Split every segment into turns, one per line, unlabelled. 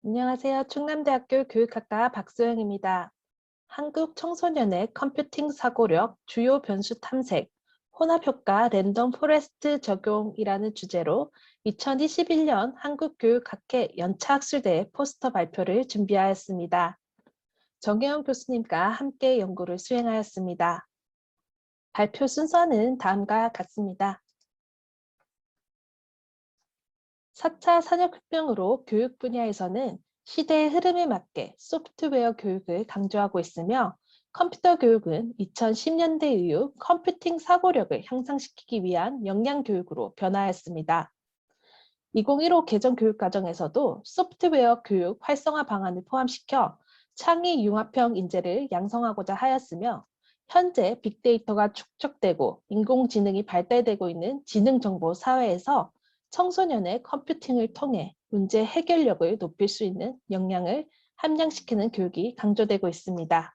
안녕하세요. 충남대학교 교육학과 박소영입니다. 한국 청소년의 컴퓨팅 사고력, 주요 변수 탐색, 혼합효과 랜덤 포레스트 적용이라는 주제로 2021년 한국교육학회 연차학술대회 포스터 발표를 준비하였습니다. 정혜영 교수님과 함께 연구를 수행하였습니다. 발표 순서는 다음과 같습니다. 4차 산업혁명으로 교육 분야에서는 시대의 흐름에 맞게 소프트웨어 교육을 강조하고 있으며 컴퓨터 교육은 2010년대 이후 컴퓨팅 사고력을 향상시키기 위한 역량 교육으로 변화했습니다. 2015 개정 교육과정에서도 소프트웨어 교육 활성화 방안을 포함시켜 창의 융합형 인재를 양성하고자 하였으며 현재 빅데이터가 축적되고 인공지능이 발달되고 있는 지능정보 사회에서 청소년의 컴퓨팅을 통해 문제 해결력을 높일 수 있는 역량을 함양시키는 교육이 강조되고 있습니다.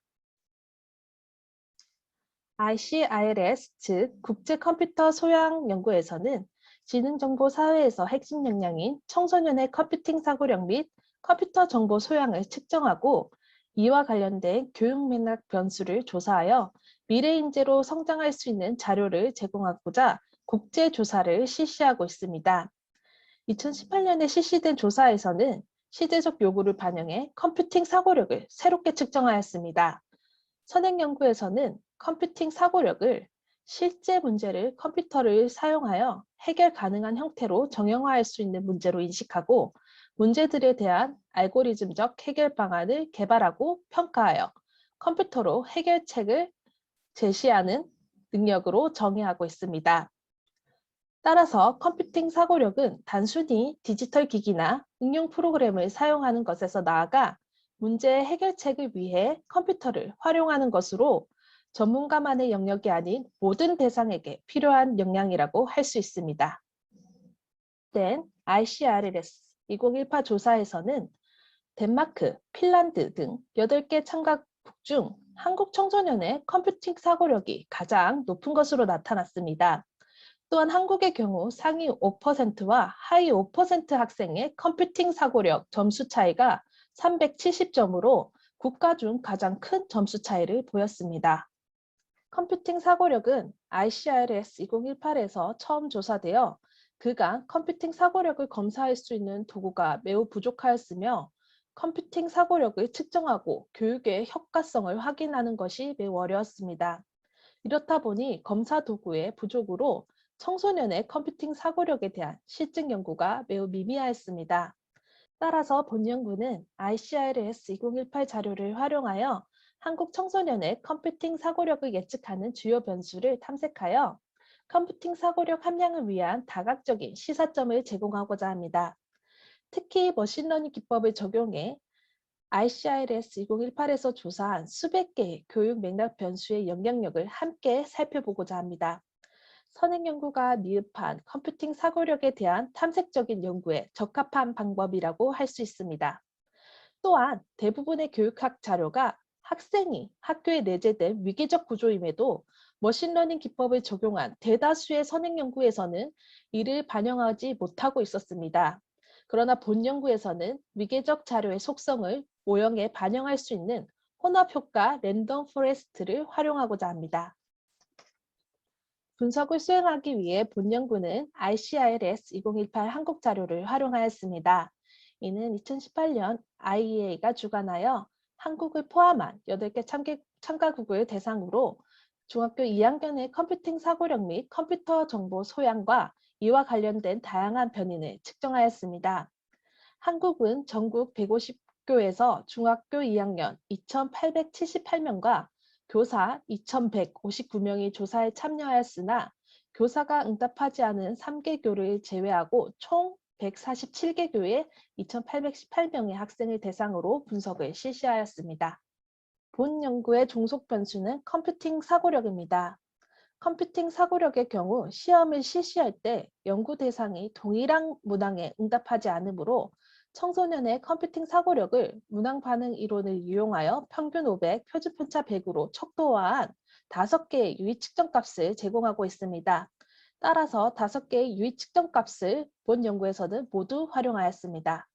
ICIRS, 즉 국제 컴퓨터 소양 연구에서는 지능정보 사회에서 핵심 역량인 청소년의 컴퓨팅 사고력 및 컴퓨터 정보 소양을 측정하고 이와 관련된 교육 맥락 변수를 조사하여 미래 인재로 성장할 수 있는 자료를 제공하고자 국제 조사를 실시하고 있습니다. 2018년에 실시된 조사에서는 시대적 요구를 반영해 컴퓨팅 사고력을 새롭게 측정하였습니다. 선행 연구에서는 컴퓨팅 사고력을 실제 문제를 컴퓨터를 사용하여 해결 가능한 형태로 정형화할 수 있는 문제로 인식하고 문제들에 대한 알고리즘적 해결 방안을 개발하고 평가하여 컴퓨터로 해결책을 제시하는 능력으로 정의하고 있습니다. 따라서 컴퓨팅 사고력은 단순히 디지털 기기나 응용 프로그램을 사용하는 것에서 나아가 문제 해결책을 위해 컴퓨터를 활용하는 것으로 전문가만의 영역이 아닌 모든 대상에게 필요한 역량이라고 할 수 있습니다. ICRLS 2018 조사에서는 덴마크, 핀란드 등 8개 참가국 중 한국 청소년의 컴퓨팅 사고력이 가장 높은 것으로 나타났습니다. 또한 한국의 경우 상위 5%와 하위 5% 학생의 컴퓨팅 사고력 점수 차이가 370점으로 국가 중 가장 큰 점수 차이를 보였습니다. 컴퓨팅 사고력은 ICRS 2018에서 처음 조사되어 그간 컴퓨팅 사고력을 검사할 수 있는 도구가 매우 부족하였으며 컴퓨팅 사고력을 측정하고 교육의 효과성을 확인하는 것이 매우 어려웠습니다. 이렇다 보니 검사 도구의 부족으로 청소년의 컴퓨팅 사고력에 대한 실증 연구가 매우 미미하였습니다. 따라서 본 연구는 ICRS 2018 자료를 활용하여 한국 청소년의 컴퓨팅 사고력을 예측하는 주요 변수를 탐색하여 컴퓨팅 사고력 함량을 위한 다각적인 시사점을 제공하고자 합니다. 특히 머신러닝 기법을 적용해 ICRS 2018에서 조사한 수백 개의 교육 맥락 변수의 영향력을 함께 살펴보고자 합니다. 선행 연구가 미흡한 컴퓨팅 사고력에 대한 탐색적인 연구에 적합한 방법이라고 할 수 있습니다. 또한 대부분의 교육학 자료가 학생이 학교에 내재된 위계적 구조임에도 머신러닝 기법을 적용한 대다수의 선행 연구에서는 이를 반영하지 못하고 있었습니다. 그러나 본 연구에서는 위계적 자료의 속성을 모형에 반영할 수 있는 혼합효과 랜덤 포레스트를 활용하고자 합니다. 분석을 수행하기 위해 본 연구는 ICIRS 2018 한국 자료를 활용하였습니다. 이는 2018년 IEA가 주관하여 한국을 포함한 8개 참가국을 대상으로 중학교 2학년의 컴퓨팅 사고력 및 컴퓨터 정보 소양과 이와 관련된 다양한 변인을 측정하였습니다. 한국은 전국 150교에서 중학교 2학년 2,878명과 교사 2,159명이 조사에 참여하였으나 교사가 응답하지 않은 3개 교를 제외하고 총 147개 교의 2,818명의 학생을 대상으로 분석을 실시하였습니다. 본 연구의 종속 변수는 컴퓨팅 사고력입니다. 컴퓨팅 사고력의 경우 시험을 실시할 때 연구 대상이 동일한 문항에 응답하지 않으므로 청소년의 컴퓨팅 사고력을 문항 반응 이론을 이용하여 평균 500, 표준 편차 100으로 척도화한 5개의 유의 측정 값을 제공하고 있습니다. 따라서 5개의 유의 측정 값을 본 연구에서는 모두 활용하였습니다.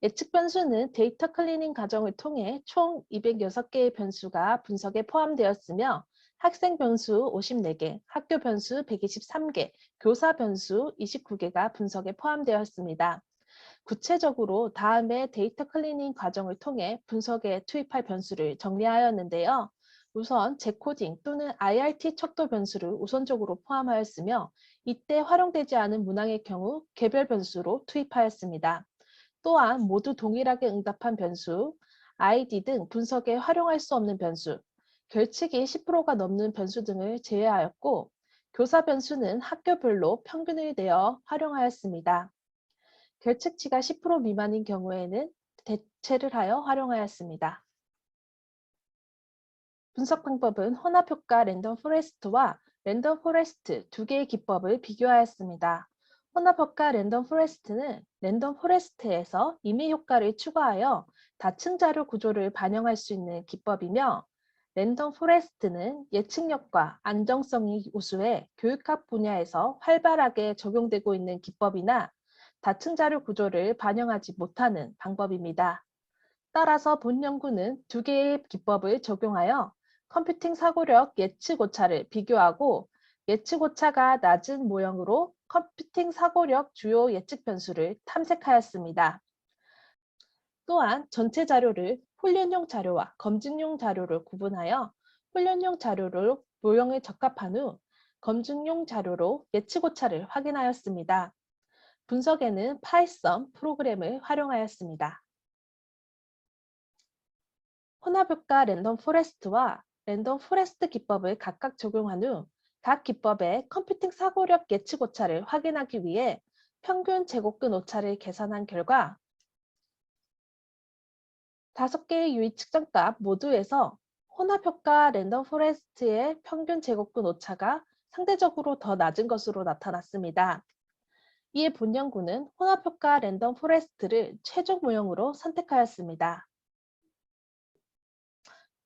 예측 변수는 데이터 클리닝 과정을 통해 총 206개의 변수가 분석에 포함되었으며 학생 변수 54개, 학교 변수 123개, 교사 변수 29개가 분석에 포함되었습니다. 구체적으로 다음에 데이터 클리닝 과정을 통해 분석에 투입할 변수를 정리하였는데요. 우선 제코딩 또는 IRT 척도 변수를 우선적으로 포함하였으며 이때 활용되지 않은 문항의 경우 개별 변수로 투입하였습니다. 또한 모두 동일하게 응답한 변수, ID 등 분석에 활용할 수 없는 변수, 결칙이 10%가 넘는 변수 등을 제외하였고 교사 변수는 학교별로 평균을 내어 활용하였습니다. 결책치가 10% 미만인 경우에는 대체를 하여 활용하였습니다. 분석 방법은 혼합효과 랜덤 포레스트와 랜덤 포레스트 두 개의 기법을 비교하였습니다. 혼합효과 랜덤 포레스트는 랜덤 포레스트에서 임의 효과를 추가하여 다층 자료 구조를 반영할 수 있는 기법이며 랜덤 포레스트는 예측력과 안정성이 우수해 교육학 분야에서 활발하게 적용되고 있는 기법이나 다층 자료 구조를 반영하지 못하는 방법입니다. 따라서 본 연구는 두 개의 기법을 적용하여 컴퓨팅 사고력 예측 오차를 비교하고 예측 오차가 낮은 모형으로 컴퓨팅 사고력 주요 예측 변수를 탐색하였습니다. 또한 전체 자료를 훈련용 자료와 검증용 자료를 구분하여 훈련용 자료를 모형에 적합한 후 검증용 자료로 예측 오차를 확인하였습니다. 분석에는 파이썬 프로그램을 활용하였습니다. 혼합효과 랜덤 포레스트와 랜덤 포레스트 기법을 각각 적용한 후 각 기법의 컴퓨팅 사고력 예측 오차를 확인하기 위해 평균 제곱근 오차를 계산한 결과 5개의 유의 측정값 모두에서 혼합효과 랜덤 포레스트의 평균 제곱근 오차가 상대적으로 더 낮은 것으로 나타났습니다. 이에 본 연구는 혼합효과 랜덤 포레스트를 최종 모형으로 선택하였습니다.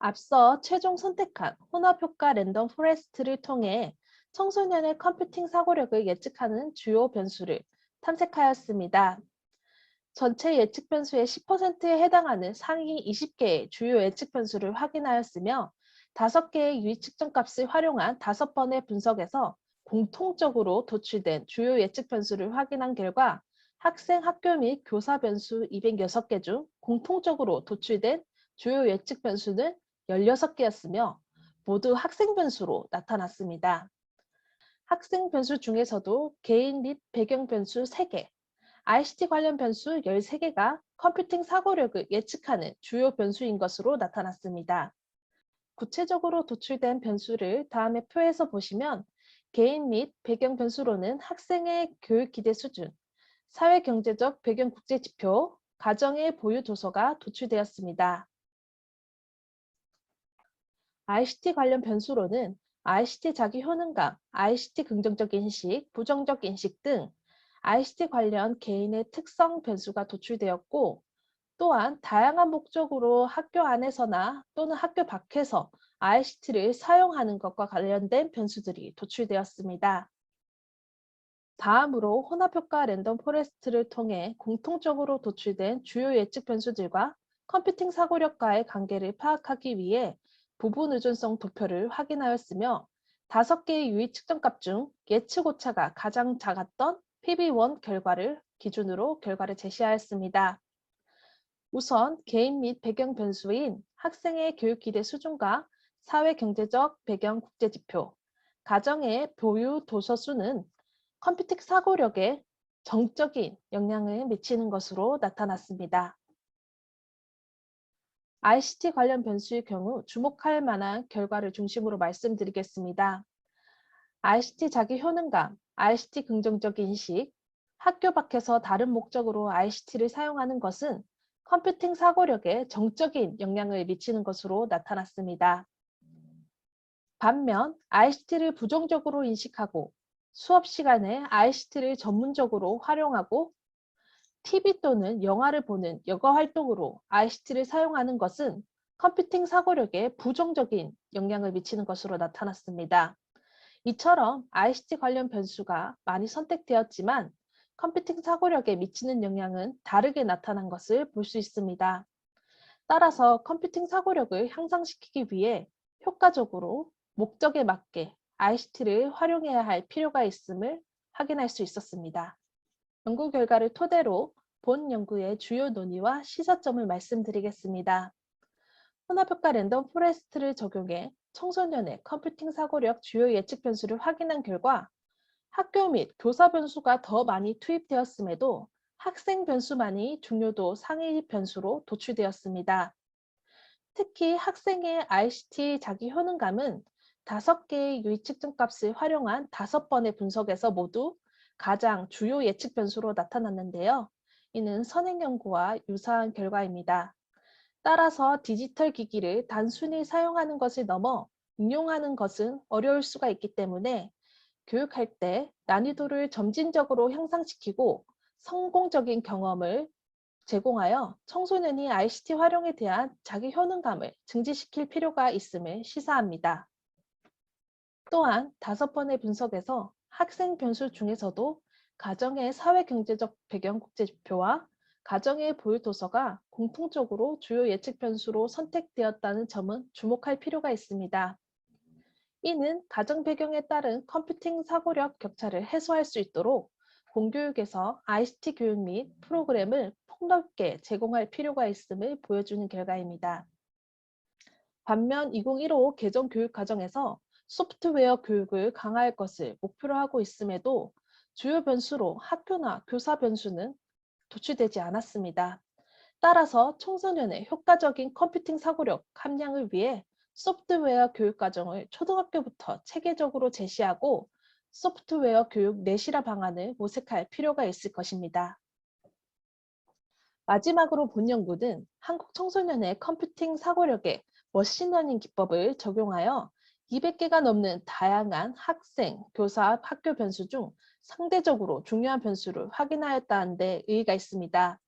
앞서 최종 선택한 혼합효과 랜덤 포레스트를 통해 청소년의 컴퓨팅 사고력을 예측하는 주요 변수를 탐색하였습니다. 전체 예측 변수의 10%에 해당하는 상위 20개의 주요 예측 변수를 확인하였으며 5개의 유의 측정 값을 활용한 5번의 분석에서 공통적으로 도출된 주요 예측 변수를 확인한 결과 학생, 학교 및 교사 변수 206개 중 공통적으로 도출된 주요 예측 변수는 16개였으며 모두 학생 변수로 나타났습니다. 학생 변수 중에서도 개인 및 배경 변수 3개, ICT 관련 변수 13개가 컴퓨팅 사고력을 예측하는 주요 변수인 것으로 나타났습니다. 구체적으로 도출된 변수를 다음의 표에서 보시면 개인 및 배경 변수로는 학생의 교육 기대 수준, 사회경제적 배경 국제지표, 가정의 보유 도서가 도출되었습니다. ICT 관련 변수로는 ICT 자기 효능감, ICT 긍정적 인식, 부정적 인식 등 ICT 관련 개인의 특성 변수가 도출되었고 또한 다양한 목적으로 학교 안에서나 또는 학교 밖에서 ICT를 사용하는 것과 관련된 변수들이 도출되었습니다. 다음으로 혼합효과 랜덤 포레스트를 통해 공통적으로 도출된 주요 예측 변수들과 컴퓨팅 사고력과의 관계를 파악하기 위해 부분 의존성 도표를 확인하였으며 5개의 유의 측정값 중 예측 오차가 가장 작았던 PB1 결과를 기준으로 결과를 제시하였습니다. 우선 개인 및 배경 변수인 학생의 교육 기대 수준과 사회 경제적 배경 국제지표, 가정의 보유 도서 수는 컴퓨팅 사고력에 정적인 영향을 미치는 것으로 나타났습니다. ICT 관련 변수의 경우 주목할 만한 결과를 중심으로 말씀드리겠습니다. ICT 자기 효능감, ICT 긍정적 인식, 학교 밖에서 다른 목적으로 ICT를 사용하는 것은 컴퓨팅 사고력에 정적인 영향을 미치는 것으로 나타났습니다. 반면 ICT를 부정적으로 인식하고 수업 시간에 ICT를 전문적으로 활용하고 TV 또는 영화를 보는 여가 활동으로 ICT를 사용하는 것은 컴퓨팅 사고력에 부정적인 영향을 미치는 것으로 나타났습니다. 이처럼 ICT 관련 변수가 많이 선택되었지만 컴퓨팅 사고력에 미치는 영향은 다르게 나타난 것을 볼 수 있습니다. 따라서 컴퓨팅 사고력을 향상시키기 위해 효과적으로 목적에 맞게 ICT를 활용해야 할 필요가 있음을 확인할 수 있었습니다. 연구 결과를 토대로 본 연구의 주요 논의와 시사점을 말씀드리겠습니다. 혼합효과 랜덤 포레스트를 적용해 청소년의 컴퓨팅 사고력 주요 예측 변수를 확인한 결과 학교 및 교사 변수가 더 많이 투입되었음에도 학생 변수만이 중요도 상위 변수로 도출되었습니다. 특히 학생의 ICT 자기 효능감은 5개의 유의 측정 값을 활용한 5번의 분석에서 모두 가장 주요 예측 변수로 나타났는데요. 이는 선행 연구와 유사한 결과입니다. 따라서 디지털 기기를 단순히 사용하는 것을 넘어 응용하는 것은 어려울 수가 있기 때문에 교육할 때 난이도를 점진적으로 향상시키고 성공적인 경험을 제공하여 청소년이 ICT 활용에 대한 자기 효능감을 증진시킬 필요가 있음을 시사합니다. 또한 5번의 분석에서 학생 변수 중에서도 가정의 사회경제적 배경 국제지표와 가정의 보유 도서가 공통적으로 주요 예측 변수로 선택되었다는 점은 주목할 필요가 있습니다. 이는 가정 배경에 따른 컴퓨팅 사고력 격차를 해소할 수 있도록 공교육에서 ICT 교육 및 프로그램을 폭넓게 제공할 필요가 있음을 보여주는 결과입니다. 반면 2015 개정 교육 과정에서 소프트웨어 교육을 강화할 것을 목표로 하고 있음에도 주요 변수로 학교나 교사 변수는 도출되지 않았습니다. 따라서 청소년의 효과적인 컴퓨팅 사고력 함량을 위해 소프트웨어 교육 과정을 초등학교부터 체계적으로 제시하고 소프트웨어 교육 내실화 방안을 모색할 필요가 있을 것입니다. 마지막으로 본 연구는 한국 청소년의 컴퓨팅 사고력에 머신러닝 기법을 적용하여 200개가 넘는 다양한 학생, 교사, 학교 변수 중 상대적으로 중요한 변수를 확인하였다는 데 의의가 있습니다.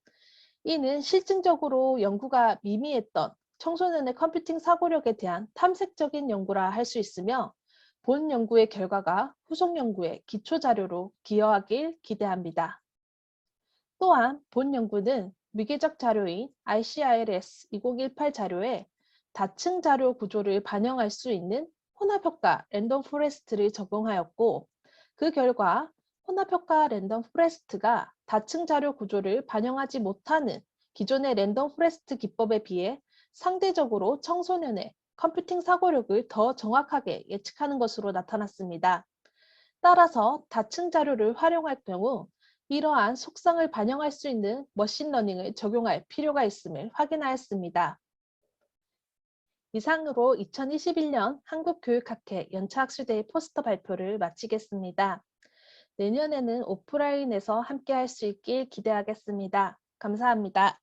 이는 실증적으로 연구가 미미했던 청소년의 컴퓨팅 사고력에 대한 탐색적인 연구라 할 수 있으며 본 연구의 결과가 후속 연구의 기초 자료로 기여하길 기대합니다. 또한 본 연구는 위계적 자료인 ICIRS 2018 자료에 다층 자료 구조를 반영할 수 있는 혼합효과 랜덤 포레스트를 적용하였고 그 결과 혼합효과 랜덤 포레스트가 다층 자료 구조를 반영하지 못하는 기존의 랜덤 포레스트 기법에 비해 상대적으로 청소년의 컴퓨팅 사고력을 더 정확하게 예측하는 것으로 나타났습니다. 따라서 다층 자료를 활용할 경우 이러한 속성을 반영할 수 있는 머신러닝을 적용할 필요가 있음을 확인하였습니다. 이상으로 2021년 한국교육학회 연차학술대회 포스터 발표를 마치겠습니다. 내년에는 오프라인에서 함께 할 수 있길 기대하겠습니다. 감사합니다.